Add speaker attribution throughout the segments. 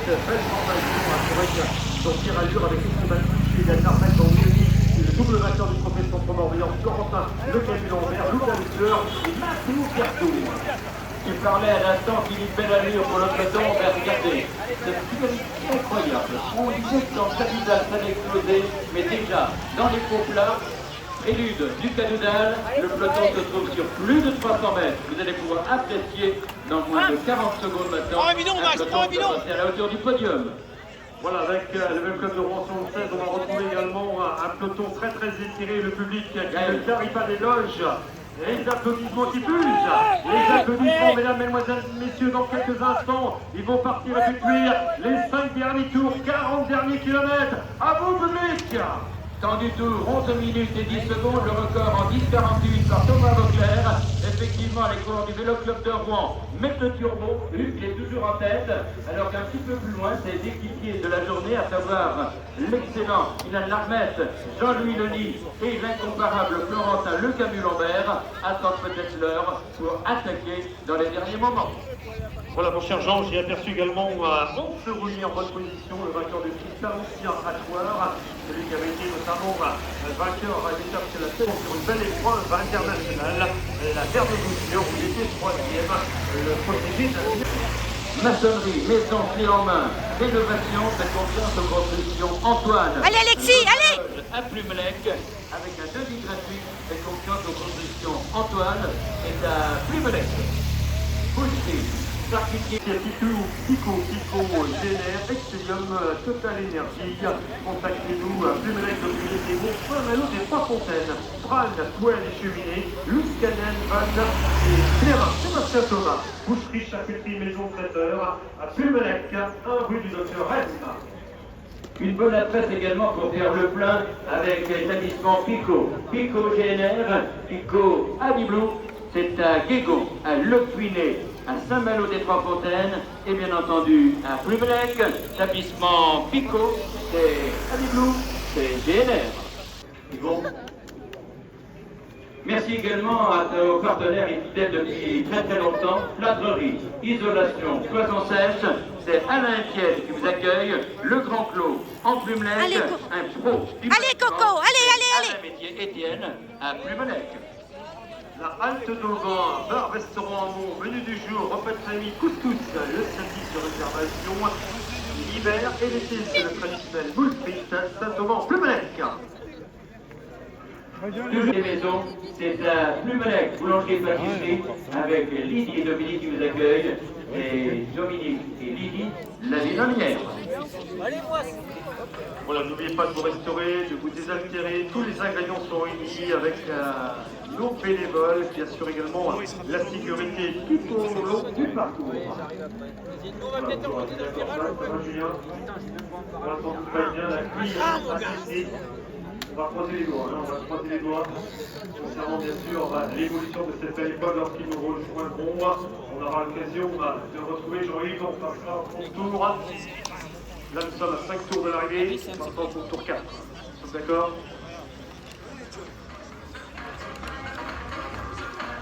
Speaker 1: cette belle formation. C'est vrai que son tir à allure avec une magnifique et Darmel dans le double vainqueur du trophée de Centre-Morbihan, Florentin Le Camus-Lambert, Lucas Lusseur et Mathéo Berthaud.
Speaker 2: Tu parlais à l'instant Philippe Bellallure pour le peloton, regardez, cette dynamique incroyable. On disait que dans Cadoudal ça allait exploser, mais déjà dans les faux plats, prélude du Cadoudal, le peloton se trouve sur plus de 300 mètres. Vous allez pouvoir apprécier dans moins de 40 secondes maintenant un peloton qui va passer à la hauteur du podium.
Speaker 1: Voilà, avec le même club de Rouen 16, on va retrouver également un peloton très étiré, le public qui n'arrive pas des loges. Les applaudissements qui fusent. Les applaudissements, mesdames, mesdemoiselles, messieurs, dans quelques instants, ils vont partir effectuer les 5 derniers tours, 40 derniers kilomètres. À vous, public!
Speaker 2: Temps du tour, 11 minutes et 10 secondes, le record en 10,48 par Thomas Vauclair. Effectivement, les coureurs du Vélo Club de Rouen mettent le turbo, Hugues est toujours en tête, alors qu'un petit peu plus loin, ses équipiers de la journée, à savoir l'excellent Ilan Larmette, Jean-Louis Denis et l'incomparable Florentin Le Camus-Lambert attendent peut-être l'heure pour attaquer dans les derniers moments.
Speaker 1: Voilà, mon cher Jean, j'ai aperçu également Once Roulier en bonne position, le vainqueur du Cristal, ancien hachoir, celui qui avait été notamment vainqueur à l'étape de la saison sur une belle épreuve internationale, la Terre de Bouture, où il était troisième, le protégé de
Speaker 2: Maçonnerie, maison clé en main, rénovation, faites confiance aux constructions. Antoine.
Speaker 3: Allez Alexis, allez!
Speaker 2: À Plumelec, avec un devis gratuit, faites confiance aux constructions. Antoine est à Plumelec. Poussy.
Speaker 1: Pico, GNR, Excellium, Total Énergie. Contactez-nous, Plumelec, le Puy des Mots, Saint-Malo des Trois-Fontaines, Bran, Toile et Cheminée, Luce Canen, Van et Clérin, Sébastien Thomas, boucherie, charcuterie, maison traiteur, à Plumelec, 1 rue du Docteur Rennes.
Speaker 2: Une bonne adresse également pour faire le plein avec l'établissement Pico. Pico GNR, Pico Adiblou, c'est à Guégon, à Le Puinet, à Saint-Malo des Trois-Fontaines et bien entendu à Plumelec, l'établissement Pico, c'est Adiblou, c'est GNR. Bon. Merci également à nos partenaires et fidèles depuis très longtemps, Plâtrerie, Isolation, Cloison Sèche, c'est Alain Etienne qui vous accueille, Le Grand Clos, en Plumelec, un pro.
Speaker 3: Allez Coco, allez!
Speaker 2: Alain Etienne à Plumelec.
Speaker 1: La halte d'Auvin, bar, restaurant en mont, menu du jour, repas de famille, couscous, le samedi sur réservation, l'hiver et l'été, c'est le traditionnel boule frite, Saint-Thomas, Plumelec.
Speaker 2: Toujours les maisons, c'est à Plumelec, boulangerie-pâtisserie, avec Lydie et Dominique qui vous accueillent, et Dominique et Lydie, la Villonnière.
Speaker 1: Voilà, n'oubliez pas de vous restaurer, de vous désaltérer, tous les ingrédients sont réunis avec nos bénévoles qui assurent également la sécurité tout au long du parcours. Voilà, Julien, on va attendre tout va bien, la pluie on va croiser les doigts, on va croiser les doigts concernant bien sûr l'évolution de cette belle époque lorsqu'ils nous rejoindront. On aura l'occasion de retrouver Jean-Yves, on passera au tour. Là nous sommes à 5 tours de l'arrivée, maintenant pour tour 4. D'accord?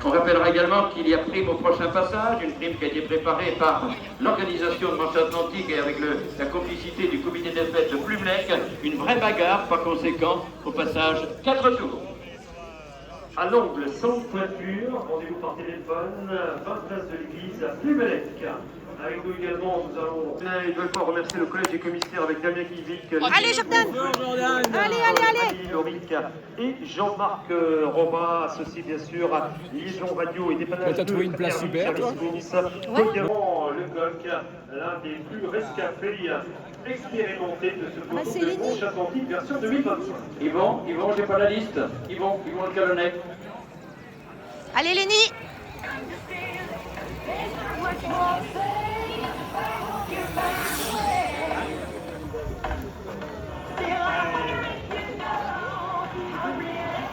Speaker 2: On rappellera également qu'il y a prime au prochain passage, une prime qui a été préparée par l'organisation de Manche Atlantique et avec la complicité du comité des fêtes de Plumelec, une vraie bagarre par conséquent au passage 4 tours.
Speaker 1: À l'angle sans toiture, rendez-vous par téléphone, 20 place de l'église à Plumelec. Avec nous également, nous allons une nouvelle fois remercier le collège des commissaires avec Damien Kivic.
Speaker 3: Allez Jordan! Allez!
Speaker 1: Loric et Jean-Marc Robin, associé bien sûr à Liaison Radio et Dépannage.
Speaker 4: T'as trouvé une place super, toi?
Speaker 1: Également le GOC, l'un des plus rescapés expérimentés de ce peloton de Manche Atlantique version 2025.
Speaker 2: Yvon, j'ai pas la liste. Yvon le Calonnec.
Speaker 3: Allez Lénie!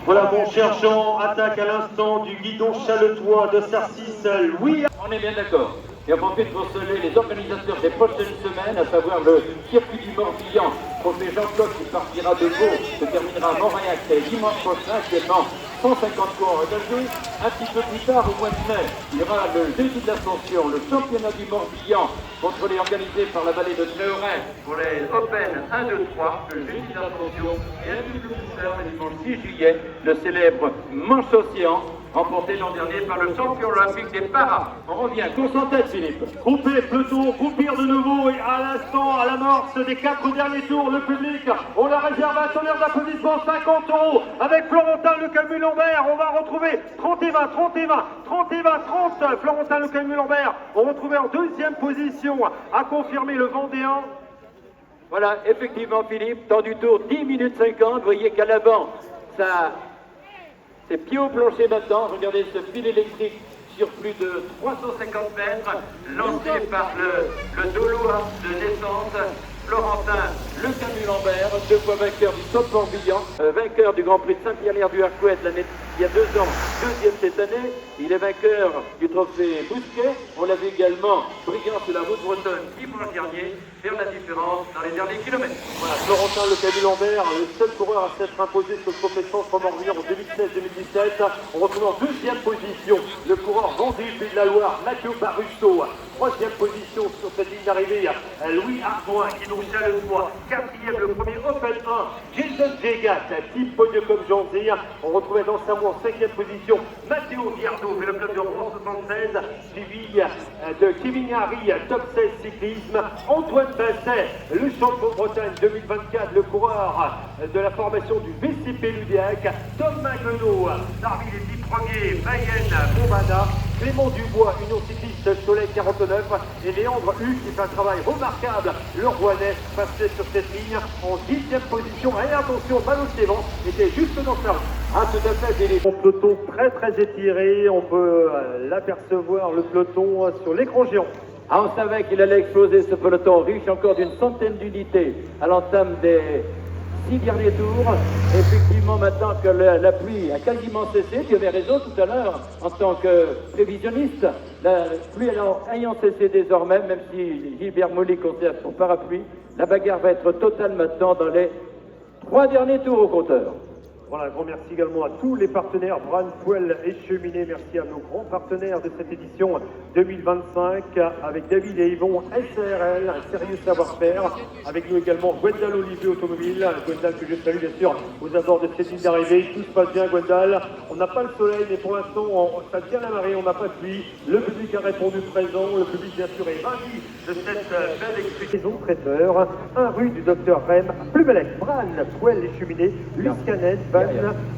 Speaker 1: Voilà mon cher Jean, attaque à l'instant du guidon chaletois de Sarcis, Louis.
Speaker 2: On est bien d'accord. Et on profite pour saluer les organisateurs des prochaines semaines, à savoir le circuit du Morbihan, trophée Jean-Claude qui partira de Vaud, se terminera à Montréal dimanche prochain, actuellement 150 points engagés. Un petit peu plus tard, au mois de mai, il y aura le défi de l'ascension, le championnat du Morbihan, contrôlé et organisé par la vallée de Tréaurin pour les Open 1, 2, 3, le défi de l'ascension. Et un petit peu plus tard, le dimanche 6 juillet, le célèbre Manche Océan, remporté l'an dernier par le champion olympique des paras. On revient, course en tête, Philippe.
Speaker 1: Groupé, peloton, groupir de nouveau et à l'instant, à l'amorce des 4 derniers tours, le public, on la réserve à son heure d'applaudissement, 50 € avec Florentin Le Camus-Lambert. On va retrouver 30 et 20, 30 et 20, 30 et 20, 30. Florentin Le Camus-Lambert, on retrouve en deuxième position, à confirmer le Vendéen.
Speaker 2: Voilà, effectivement, Philippe, temps du tour 10 minutes 50. Vous voyez qu'à l'avant, ça... C'est pied au plancher maintenant, regardez ce fil électrique sur plus de 350 mètres, lancé par le Dolois de descente, Florentin Le Camus-Lambert, 2 fois vainqueur du Top Morbihan, vainqueur du Grand Prix de Saint-Pierre-du-Harcouët il y a 2 ans, deuxième cette année. Il est vainqueur du trophée Bousquet. On l'a vu également brillant sur la route bretonne dimanche dernier, faire la différence dans les derniers kilomètres.
Speaker 1: Voilà, Florentin Le Camus-Lambert, le seul coureur à s'être imposé sur le trophée Centre Morbihan en 2016-2017. On retrouve en deuxième position le coureur Vendée Pays de la Loire, Mathieu Barusso. Troisième position sur cette ligne d'arrivée, Louis Ardouin, qui nous challengeois. Quatrième, le premier Open 1, Jason Vegas, type podium comme Jean Zir. On retrouvait dans sa en cinquième position, Matteo Viardot, fait le club de Rouen 76, suivi de Kevin Harry, top 16 cyclisme, Antoine Basset, le champion de Bretagne 2024, le coureur de la formation du VCP Ludiac, Tom Maguenot, parmi les 10 premiers, Mayenne Bombada, Clément Dubois, Union Cycliste Soleil 49, et Léandre Hugues qui fait un travail remarquable. Le Rouennais passait sur cette ligne en 10e position. Et attention, Malo Clément était juste dans sa route. Ah, tout à fait, il est un peloton très étiré. On peut l'apercevoir, le peloton, sur l'écran géant.
Speaker 2: Ah, on savait qu'il allait exploser ce peloton, riche encore d'une centaine d'unités à l'entame des 6 derniers tours. Effectivement, maintenant que la pluie a quasiment cessé, tu avais raison tout à l'heure, en tant que prévisionniste, la pluie ayant cessé désormais, même si Gilbert Molly conserve son parapluie, la bagarre va être totale maintenant dans les 3 derniers tours au compteur.
Speaker 1: Voilà, un grand merci également à tous les partenaires, Bran, Poel et Cheminée. Merci à nos grands partenaires de cette édition 2025, avec David et Yvon, SRL, un sérieux savoir-faire. Avec nous également Gwendal Olivier Automobile, Gwendal que je salue bien sûr aux abords de cette ligne d'arrivée. Tout se passe bien, Gwendal. On n'a pas le soleil, mais pour l'instant, ça tient la marée, on n'a pas de pluie. Le public a répondu présent, le public bien sûr est ravi de cette belle explication. Traiteur, 1 rue du Docteur Rem, Plumelec, Bran, Poel et Cheminée, Luce Canet,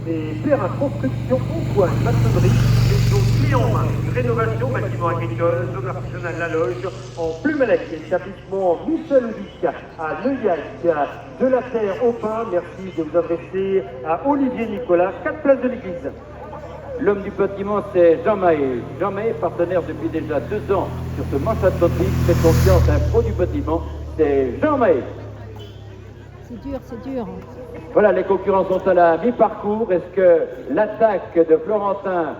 Speaker 1: et Perrin Construction, Antoine, maçonnerie, maison client, rénovation, bâtiment agricole, zone artisanale La Loge, en Plumelec, établissement Michel Ovic, à Neuillac, de la Terre au Pain. Merci de vous adresser à Olivier Nicolas, 4 places de l'église.
Speaker 2: L'homme du bâtiment, c'est Jean Mahé. Jean Mahé, partenaire depuis déjà 2 ans sur ce manche atlantique, fait confiance à un pro du bâtiment, c'est Jean Mahé.
Speaker 3: C'est dur, c'est dur.
Speaker 2: Voilà, les concurrents sont à la mi-parcours. Est-ce que l'attaque de Florentin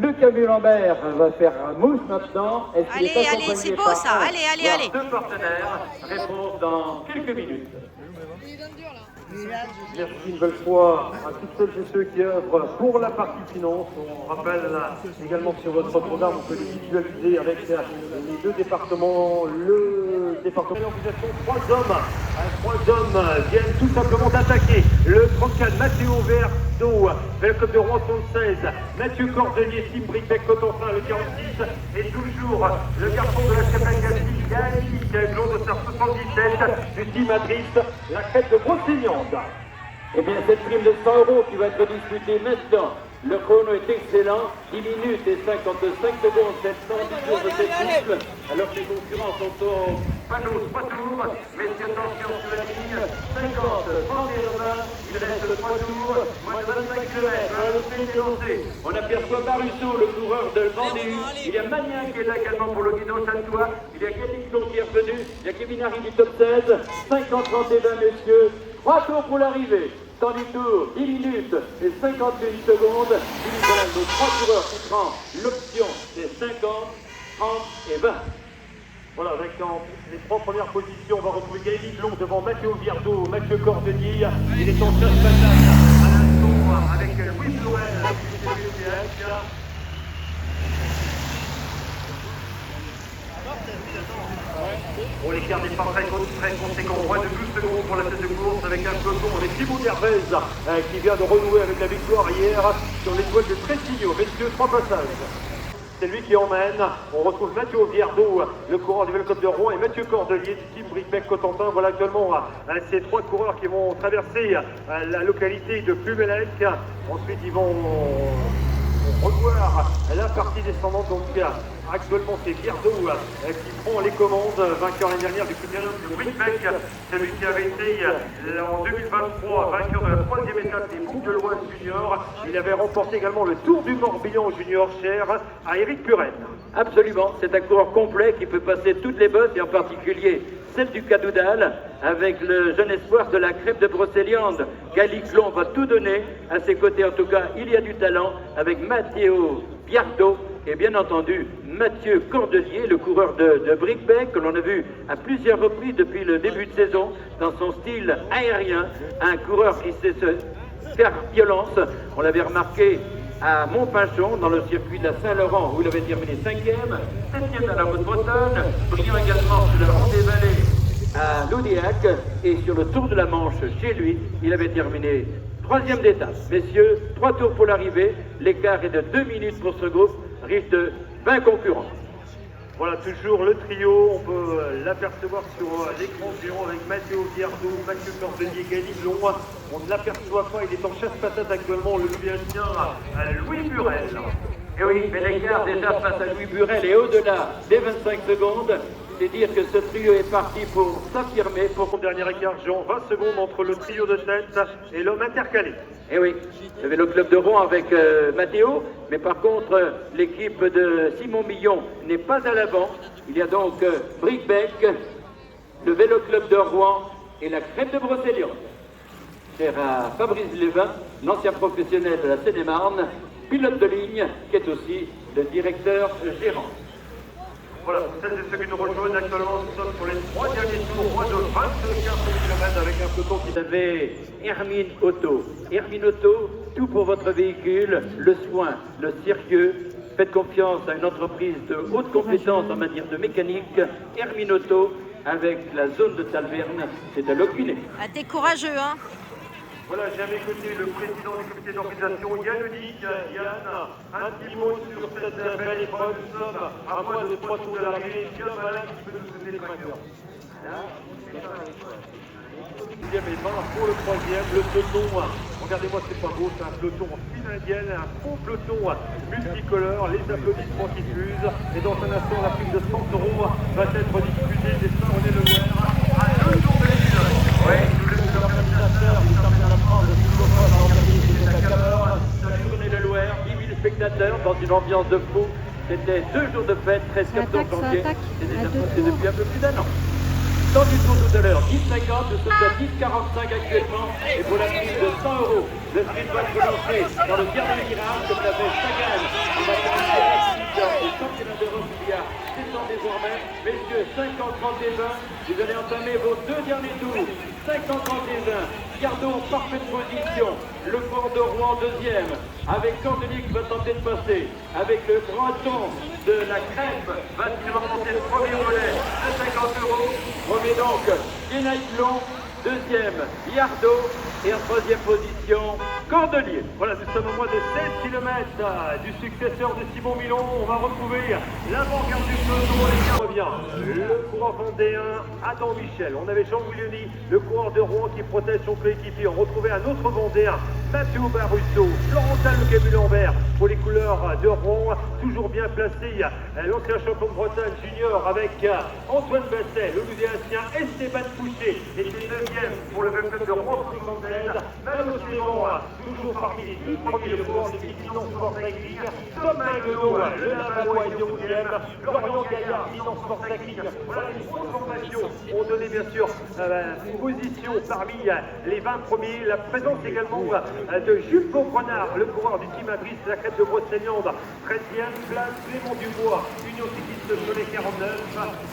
Speaker 2: Le Camus-Lambert va faire mouche maintenant?
Speaker 3: Allez, c'est beau ça. Allez.
Speaker 2: 2 partenaires répondent dans quelques minutes.
Speaker 1: Merci une nouvelle fois à toutes celles et ceux qui œuvrent pour la partie finance. On rappelle également sur votre programme, on peut les visualiser avec les 2 départements. Le département d'organisation, 3 hommes viennent tout simplement d'attaquer. Le 34, Mathéo Verdeau, le club de Rouen 76, Mathieu Cordelier, Tim Bribec, Cotentin, le 46, et toujours le garçon de la Chapelle-Gassi, Yannick Glondesser 77, du team Madrid, la crête de Brocéliande.
Speaker 2: Eh bien, cette prime de 100 € qui va être discutée maintenant. Le chrono est excellent, 10 minutes et 55 secondes, 710 tours de cette boucle, alors que les concurrents sont au panneau 3 tours, mais attention sur la ligne, 50, 31, il reste 3 tours, moins de 25 km, le fait est lancé. On aperçoit Barusso, le coureur de Vendée, il y a Magnin qui est là également pour le guidon Chantois, il y a Guédicton qui est revenu, il y a Kevin Harry du top 16, 50, 31 messieurs, 3 tours pour l'arrivée. Temps du tour, 10 minutes et 51 secondes. Philippe, nos 3 coureurs qui prend l'option des 50, 30 et 20.
Speaker 1: Voilà, avec les 3 premières positions, on va retrouver Gaël Long devant Mathieu Viardot, Mathieu Cordelier. Il est en chasse patate à l'instant avec Louis Florel, Bon, l'écart n'est pas très conséquent. Moins de 12 secondes pour la tête de course avec un peloton avec Thibaut Gervais qui vient de renouer avec la victoire hier sur l'étoile de Tressigno. Messieurs, 3 passages. C'est lui qui emmène. On retrouve Mathieu Viardot, le coureur du Vélo Club de Rouen, et Mathieu Cordelier du team Brickbeck-Cotentin. Voilà actuellement ces 3 coureurs qui vont traverser la localité de Plumelec. Ensuite, ils vont revoir la partie descendante. Donc actuellement c'est Viardot qui prend les commandes, vainqueur l'année dernière du critérium de Brickbeck, celui qui avait été en 2023 vainqueur de la 3e étape des Boucles de l'Oise Junior. Il avait remporté également le Tour du Morbihan Junior cher à Éric Puren.
Speaker 2: Absolument, c'est un coureur complet qui peut passer toutes les bosses, et en particulier celle du Cadoudal, avec le jeune espoir de la crêpe de Brocéliande. Galiclon va tout donner. À ses côtés, en tout cas, il y a du talent, avec Matteo Biardo et bien entendu Mathieu Cordelier, le coureur de Brickbeck, que l'on a vu à plusieurs reprises depuis le début de saison, dans son style aérien, un coureur qui sait se faire violence. On l'avait remarqué à Montpinchon, dans le circuit de la Saint-Laurent, où il avait terminé 5e, 7e à la Haute-Bretonne, brillant également sur la Vendée-Vallée à Loudéac, et sur le Tour de la Manche, chez lui, il avait terminé 3e d'étape. Messieurs, 3 tours pour l'arrivée, l'écart est de 2 minutes pour ce groupe, riche de 20 concurrents.
Speaker 1: Voilà, toujours le trio, on peut l'apercevoir sur l'écran géant avec Mathieu Viardot, Mathieu Cordelier, Galiclon. On ne l'aperçoit pas, il est en chasse-patate actuellement, le Louisianien Louis Burel.
Speaker 2: Et oui, mais l'écart déjà face à Louis Burel est au-delà des 25 secondes. C'est dire que ce trio est parti pour s'affirmer.
Speaker 1: Pour son dernier écart, Jean, 20 secondes entre le trio de tête et l'homme intercalé.
Speaker 2: Et oui, le Vélo Club de Rouen avec Matteo, mais par contre, l'équipe de Simon Millon n'est pas à l'avant. Il y a donc Brickbeck, le Vélo Club de Rouen et la crête de Brocéliande. Cher à Fabrice Lévin, l'ancien professionnel de la Seine-et-Marne, pilote de ligne, qui est aussi le directeur gérant.
Speaker 1: Voilà, pour celles et ceux qui nous rejoignent actuellement, nous sommes sur les 3 derniers tours, moins de 25 km avec un peloton qui...
Speaker 2: Vous avez Hermine Auto. Hermine Auto, tout pour votre véhicule, le soin, le sérieux. Faites confiance à une entreprise de haute compétence en matière de mécanique. Hermine Auto, avec la zone de Talverne, c'est à Locquenet.
Speaker 3: Ah, t'es courageux, hein?
Speaker 1: Voilà, j'ai à mes côtés le président du comité d'organisation, Yann Odic. Yann, un petit mot sur cette belle épreuve. Nous sommes à moins de 3 tours de l'arrivée. Bien malin qui peut nous donner le vainqueur. Deuxième et 20 pour le 3e, le peloton. Regardez-moi, c'est pas beau, c'est un peloton finlandienne, un faux peloton multicolore, les applaudissements qui fusent. Et dans un instant, la prime de 100 € va être diffusée des Saint-René Le Loir à 2 jours de l'épisode. Oui, nous l'organisateur, nous sommes à la France,
Speaker 2: Saint-René Le Loir, 10 000 spectateurs dans une ambiance de fou. C'était 2 jours de fête, 13-14 janvier. C'est depuis un peu plus d'1 an. Dans du tour tout à l'heure, 10,50, nous sommes à 10,45 actuellement, et pour la prime de 100 €, le sprint va se lancer dans le dernier virage, comme l'avait Sagan, on va terminer au championnat d'Europe il y a 7 ans désormais. Messieurs, 50, 30 et 20, vous allez entamer vos 2 derniers tours, 50, 30 et 20, Viardot en parfaite position, le port de Rouen deuxième, avec Cordelier qui va tenter de passer, avec le breton de la crêpe, va-t-il remporter le premier relais de 50 €. Premier donc Galiclon, deuxième Viardot et en troisième position Cordelier.
Speaker 1: Voilà, nous sommes au moins de 16 km du successeur de Simon Millon. On va retrouver l'avant-garde du peloton et qui revient. Le coureur vendéen Adam Michel. On avait Jean Guglioni, le coureur de Rouen qui protège son coéquipier. On retrouvait un autre vendéen, Mathieu Barusso, Florentin Le Camus-Lambert pour les couleurs de Rouen. Toujours bien placé, l'ancien champion de Bretagne junior avec Antoine Basset, le Louisianien Esteban Pouchet était deuxième pour le Vélo Club de Rouen 50. Manos Lévent, toujours parmi les 10 premiers coureurs de Dinan Sport Cycling. Thomas Gueulot, le Lavallois est 11e. Florian Gaillard, Dinan Sport Cycling. Voilà les grosses formations ont donné bien sûr position parmi les 20 premiers. La présence également de Jules Beauprenard, le coureur du team Adris, la crête de Brocéliande. 13e place, Clément Dubois, Union Cycliste Cholet 49.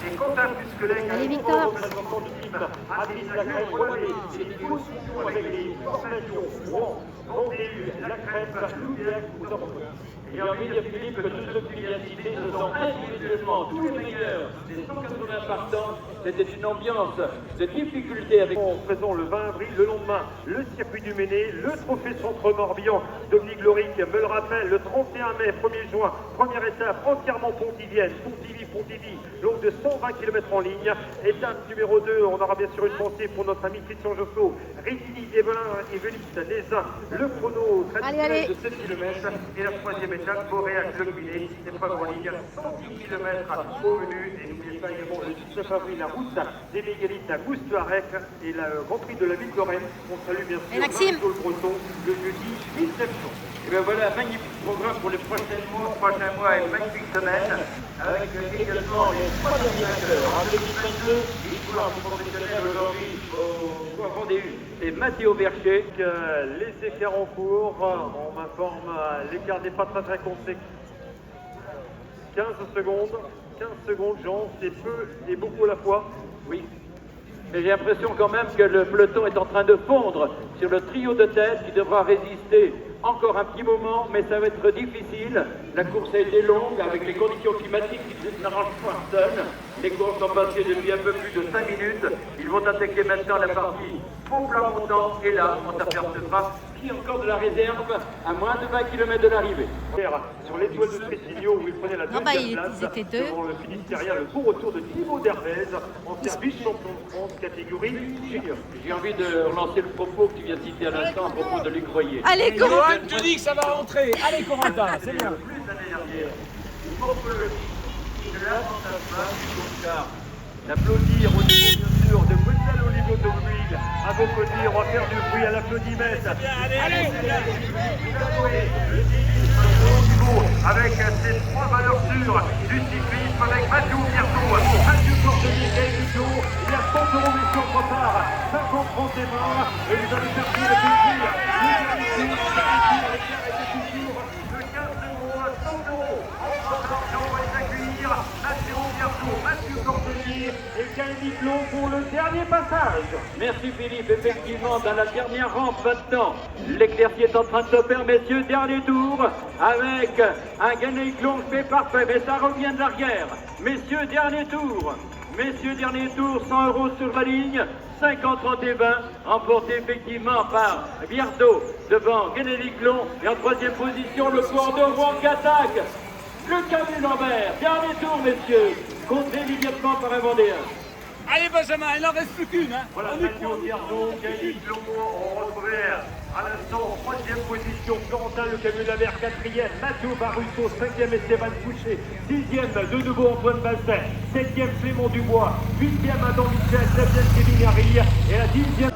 Speaker 1: Et Quentin Fusquelet, le représentant du team Adrien Lacrève, Poitiers, et discussion avec les formations Rouen, Vendée, Lacrève, Louvière ou Dordogne.
Speaker 2: J'ai envie de dire, Philippe, que tous ceux qui viennent citer, ce sont individuellement tous les meilleurs des 180 partants. C'était une ambiance de difficulté avec...
Speaker 1: Présent le 20 avril, le lendemain, le circuit du Méné, le trophée Centre Morbihan. Dominique Loric me le rappelle, le 31 mai, 1er juin, première étape entièrement pontivienne, Pontivy, longue de 120 km en ligne. Étape numéro 2, on aura bien sûr une pensée pour notre ami Christian Josso, Rétini, Evelyn et Veniste, Nézin, le chrono traditionnel de 7 km. Et la troisième étape, Boréac, le Guiné, épreuve en ligne, 110 km au menu. Et n'oubliez pas également le 19 avril, la route des mégalithes à Moustouarec et le Grand Prix de la ville de Lorraine. On salue bien sûr Marie-Paul Breton le jeudi 19 juin.
Speaker 2: Et bien voilà, un magnifique programme pour les prochains mois et magnifique semaine, avec également les 3 derniers vainqueurs. En 2022, l'histoire du professionnel aujourd'hui au Vendée, c'est Mathéo Vercher.
Speaker 1: Les écarts en cours, on m'informe, l'écart n'est pas très conséquent. 15 secondes, Jean, c'est peu et beaucoup à la fois.
Speaker 2: Oui. Mais j'ai l'impression quand même que le peloton est en train de fondre sur le trio de tête qui devra résister encore un petit moment, mais ça va être difficile. La course a été longue avec les conditions climatiques qui n'arrangent pas seul. Les courses sont passées depuis un peu plus de 5 minutes. Ils vont attaquer maintenant la partie faux plat montant et là, on s'apercevra qu'il y a encore de la réserve à moins de 20 km de l'arrivée.
Speaker 1: Sur l'étoile de Tressigno où il prenait la deuxième place devant le Finistérien, le beau retour de Thibaut Dervez en service champion de France catégorie junior.
Speaker 2: J'ai envie de relancer le propos que tu viens de citer à l'instant à propos de Luc Royer.
Speaker 3: Allez, go!
Speaker 4: Je te dis que ça va rentrer. Allez, Corentin, c'est bien.
Speaker 2: Plus l'année dernière. Il faut que le l'avantage
Speaker 1: L'applaudir au niveau bien sûr de Bruxelles Olivier Automobile. À vos côtés, on va faire du bruit à l'applaudimètre.
Speaker 4: Allez,
Speaker 1: avec ces 3 valeurs sûres du cyclisme avec Mathieu Pierrot, Mathieu Portelier, Gaël Hugo, il y a 100 € mais sur trop tard, 50 francs des mains, et vous allez faire le plaisir. Le 15 € à 100 €. On va les accueillir, Mathieu Portelier et Gaël Hugo pour le dernier passage.
Speaker 2: Merci Philippe, effectivement dans la dernière rampe maintenant, l'éclaircie est en train de se faire, messieurs, dernier tour avec un Gaël fait parfait, mais ça revient de l'arrière. Messieurs, dernier tour, 100 € sur la ligne, 50 30 et 20, remporté effectivement par Biardo devant Guénélic Long, et en troisième position le coureur de Rouen qui attaque. Le Camille Lambert, dernier tour messieurs, contré immédiatement par un Vendéen.
Speaker 4: Allez, Benjamin, il n'en reste plus qu'une. Hein.
Speaker 1: Voilà, Mathieu Pierrot, Gaël Hugo, on retrouvait à l'instant en troisième position Florentin Le Camus Lavert, quatrième Mathieu Barusso, cinquième Esteban Fouché, sixième de nouveau Antoine Basset, septième Clément Dubois, huitième Adam Michel, neuvième Kevin Harry et la 10e.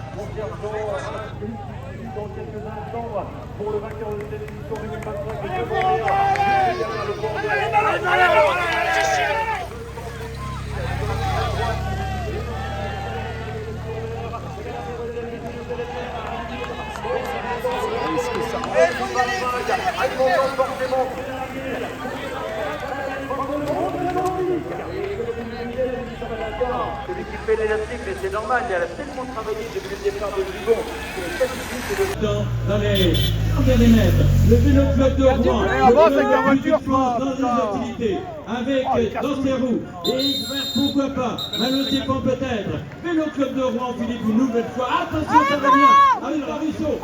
Speaker 1: Dans quelques instants pour le vainqueur de cette édition 2025
Speaker 2: Celui qui fait l'élastique, mais c'est normal, il a tellement travaillé depuis le départ de Dubon. Dans les derniers mètres, le vélo club de Rouen, dans les activités, avec dans ses roues, et pourquoi pas, Malotté peut-être, vélo club de Rouen, Philippe, une nouvelle fois, attention, ça va bien, avec Barusso,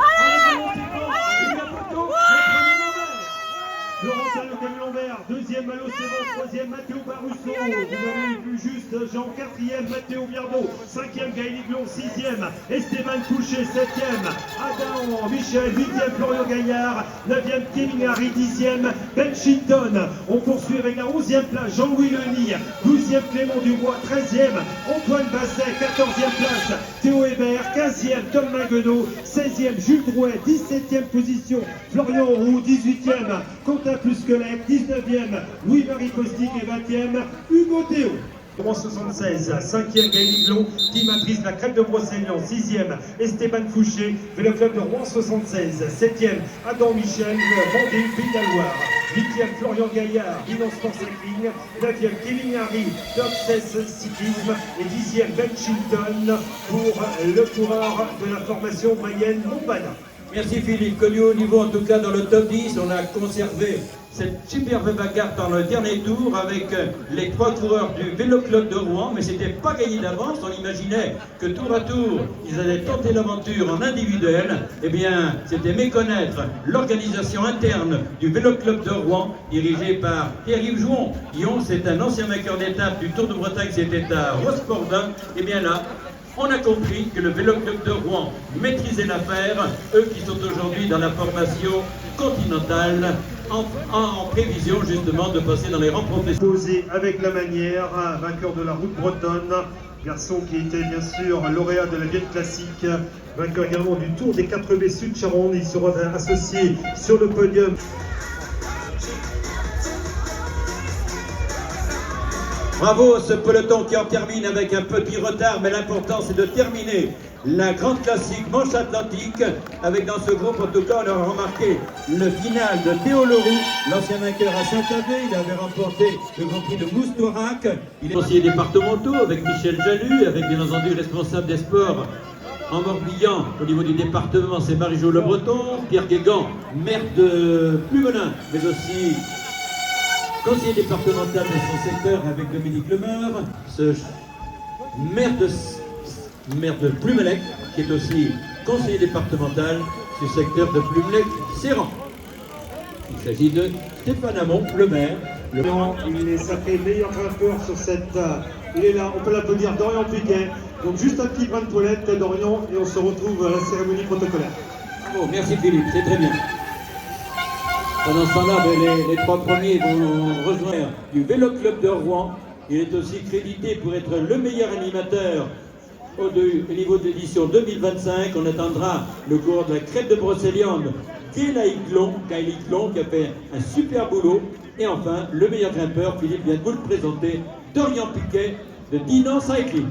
Speaker 1: Florentin Le Camus Lambert, deuxième Malo Sévon, troisième Mathieu Barusso, vous avez vu juste Jean, quatrième Mathéo Biardo, cinquième Gaël Hugo, sixième Esteban Fouché, septième Adam Michel, huitième Florian Gaillard, neuvième Kevin Harry, dixième Ben Shinton. On poursuit avec la 11e place Jean-Louis Leny, 12e Clément Dubois, 13e Antoine Basset, 14e place Théo Hébert, 15e Tom Maguenot, 16e Jules Drouet, 17e position Florian Roux, 18e Quentin Plusquelec, 19e Louis-Marie Postic et 20e Hugo Théo.
Speaker 5: 76, 5e Gaël Glon, team Matrice la Crête de Brocéliande, 6e Esteban Fouché, Vélo Club de Rouen 76, 7e Adam Michel, Vendée, Pays d'Aloire, 8e Florian Gaillard, Guidance Sport Cycling, 9e Kevin Harry, Top 16 Cyclisme et 10e Ben Chilton pour le coureur de la formation Mayenne Montbana.
Speaker 6: Merci Philippe, connu au niveau en tout cas dans le top 10, on a conservé cette superbe bagarre dans le dernier tour avec les 3 coureurs du Vélo Club de Rouen, mais c'était pas gagné d'avance, on imaginait que tour à tour, ils allaient tenter l'aventure en individuel. Eh bien, c'était méconnaître l'organisation interne du Vélo Club de Rouen, dirigé par Pierre-Yves Jouon. C'est un ancien vainqueur d'étape du Tour de Bretagne, c'était à Rosport-Vin. Eh bien là, on a compris que le Vélo Club de Rouen maîtrisait l'affaire, eux qui sont aujourd'hui dans la formation continentale, en prévision justement de passer dans les rangs professionnels.
Speaker 5: Posé avec la manière, vainqueur de la route bretonne, garçon qui était bien sûr lauréat de la Vienne classique, vainqueur également du Tour des 4B Sud Charonne. Il sera associé sur le podium.
Speaker 6: Bravo ce peloton qui en termine avec un petit retard, mais l'important c'est de terminer la grande classique Manche Atlantique avec dans ce groupe, en tout cas on a remarqué le final de Théo Leroux, l'ancien vainqueur à Saint-Avé. Il avait remporté le Grand Prix de Moustourak. Il est conseiller départementaux avec Michel Jalut, avec bien entendu responsable des sports en Morbihan au niveau du département, c'est Marie-Jo Le Breton, Pierre Guégan, maire de Plumelin, mais aussi conseiller départemental de son secteur avec Dominique Lemeur, ce maire de Plumelec, qui est aussi conseiller départemental du secteur de Plumelec-Serran. Il s'agit de Stéphane Hamon, le maire.
Speaker 5: Il est sacré meilleur grimpeur sur cette... il est là, on peut l'applaudir, Dorian Piquet. Donc juste un petit brin de toilette, Dorian, et on se retrouve à la cérémonie protocolaire.
Speaker 6: Bravo, merci Philippe, c'est très bien. Pendant ce temps-là, les 3 premiers vont rejoindre du Vélo Club de Rouen. Il est aussi crédité pour être le meilleur animateur au niveau de l'édition 2025. On attendra le coureur de la Crête de Brocéliande, Gaël Glon, qui a fait un super boulot. Et enfin, le meilleur grimpeur, Philippe vient de vous le présenter, Dorian Piquet de Dinan Cycling.